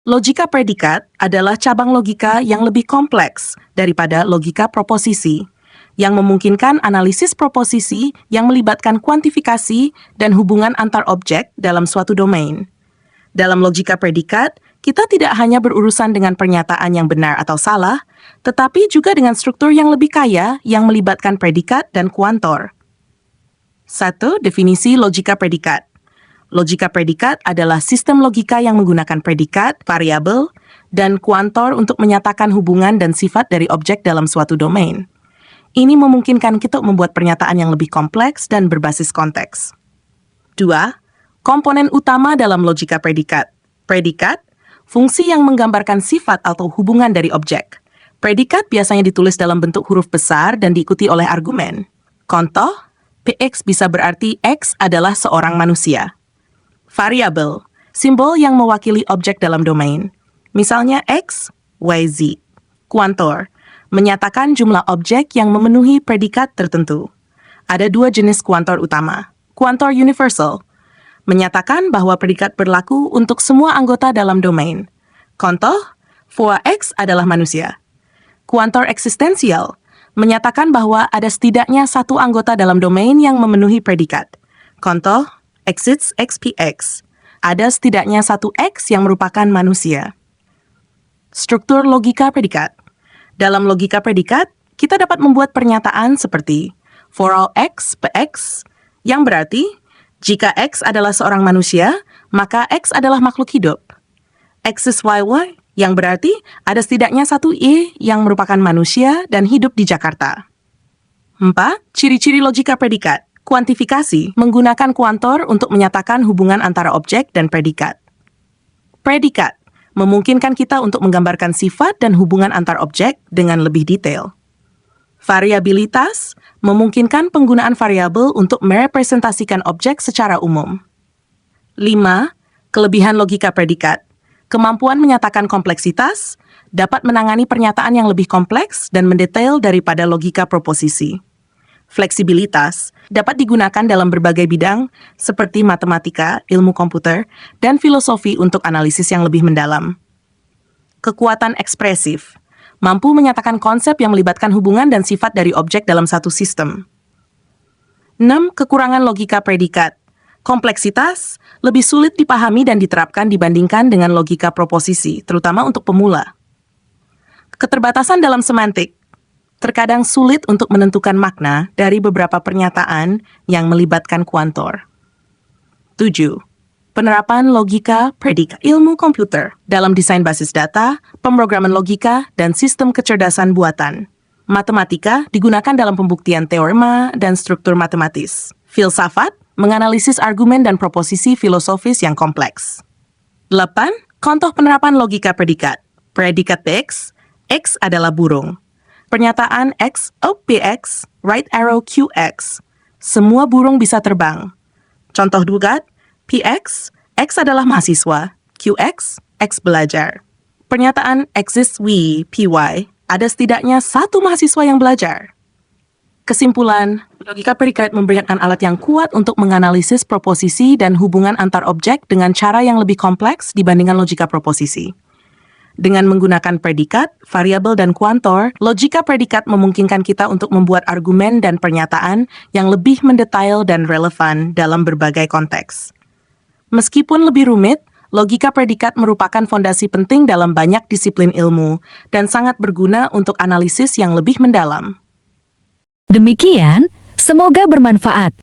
Logika predikat adalah cabang logika yang lebih kompleks daripada logika proposisi, yang memungkinkan analisis proposisi yang melibatkan kuantifikasi dan hubungan antar objek dalam suatu domain. Dalam logika predikat, kita tidak hanya berurusan dengan pernyataan yang benar atau salah, tetapi juga dengan struktur yang lebih kaya yang melibatkan predikat dan kuantor. 1. Definisi logika predikat. Logika predikat adalah sistem logika yang menggunakan predikat, variabel, dan kuantor untuk menyatakan hubungan dan sifat dari objek dalam suatu domain. Ini memungkinkan kita membuat pernyataan yang lebih kompleks dan berbasis konteks. 2. Komponen utama dalam logika predikat. Predikat, fungsi yang menggambarkan sifat atau hubungan dari objek. Predikat biasanya ditulis dalam bentuk huruf besar dan diikuti oleh argumen. Contoh, PX bisa berarti X adalah seorang manusia. Variabel, simbol yang mewakili objek dalam domain. Misalnya X, Y, Z. Kuantor, menyatakan jumlah objek yang memenuhi predikat tertentu. Ada dua jenis kuantor utama. Kuantor universal, menyatakan bahwa predikat berlaku untuk semua anggota dalam domain. Contoh, Foa X adalah manusia. Kuantor eksistensial, menyatakan bahwa ada setidaknya satu anggota dalam domain yang memenuhi predikat. Contoh, exists XPX. Ada setidaknya satu X yang merupakan manusia. Struktur logika predikat. Dalam logika predikat, kita dapat membuat pernyataan seperti for all X, PX, yang berarti jika X adalah seorang manusia, maka X adalah makhluk hidup. Exists YY, yang berarti ada setidaknya satu Y yang merupakan manusia dan hidup di Jakarta. 4. Ciri-ciri logika predikat. Kuantifikasi menggunakan kuantor untuk menyatakan hubungan antara objek dan predikat. Predikat memungkinkan kita untuk menggambarkan sifat dan hubungan antar objek dengan lebih detail. Variabilitas memungkinkan penggunaan variabel untuk merepresentasikan objek secara umum. 5. Kelebihan logika predikat. Kemampuan menyatakan kompleksitas dapat menangani pernyataan yang lebih kompleks dan mendetail daripada logika proposisi. Fleksibilitas dapat digunakan dalam berbagai bidang seperti matematika, ilmu komputer, dan filosofi untuk analisis yang lebih mendalam. Kekuatan ekspresif mampu menyatakan konsep yang melibatkan hubungan dan sifat dari objek dalam satu sistem. 6. Kekurangan logika predikat. Kompleksitas lebih sulit dipahami dan diterapkan dibandingkan dengan logika proposisi, terutama untuk pemula. Keterbatasan dalam semantik. Terkadang sulit untuk menentukan makna dari beberapa pernyataan yang melibatkan kuantor. 7. Penerapan logika predikat. Ilmu komputer dalam desain basis data, pemrograman logika, dan sistem kecerdasan buatan. Matematika digunakan dalam pembuktian teorema dan struktur matematis. Filsafat menganalisis argumen dan proposisi filosofis yang kompleks. 8. Contoh penerapan logika predikat. Predikat X, X adalah burung. Pernyataan X, OPX, right arrow QX. Semua burung bisa terbang. Contoh dugat, PX, X adalah mahasiswa. QX, X belajar. Pernyataan exists we, PY, ada setidaknya satu mahasiswa yang belajar. Kesimpulan, logika predikat memberikan alat yang kuat untuk menganalisis proposisi dan hubungan antar objek dengan cara yang lebih kompleks dibandingkan logika proposisi. Dengan menggunakan predikat, variabel, dan kuantor, logika predikat memungkinkan kita untuk membuat argumen dan pernyataan yang lebih mendetail dan relevan dalam berbagai konteks. Meskipun lebih rumit, logika predikat merupakan fondasi penting dalam banyak disiplin ilmu dan sangat berguna untuk analisis yang lebih mendalam. Demikian, semoga bermanfaat.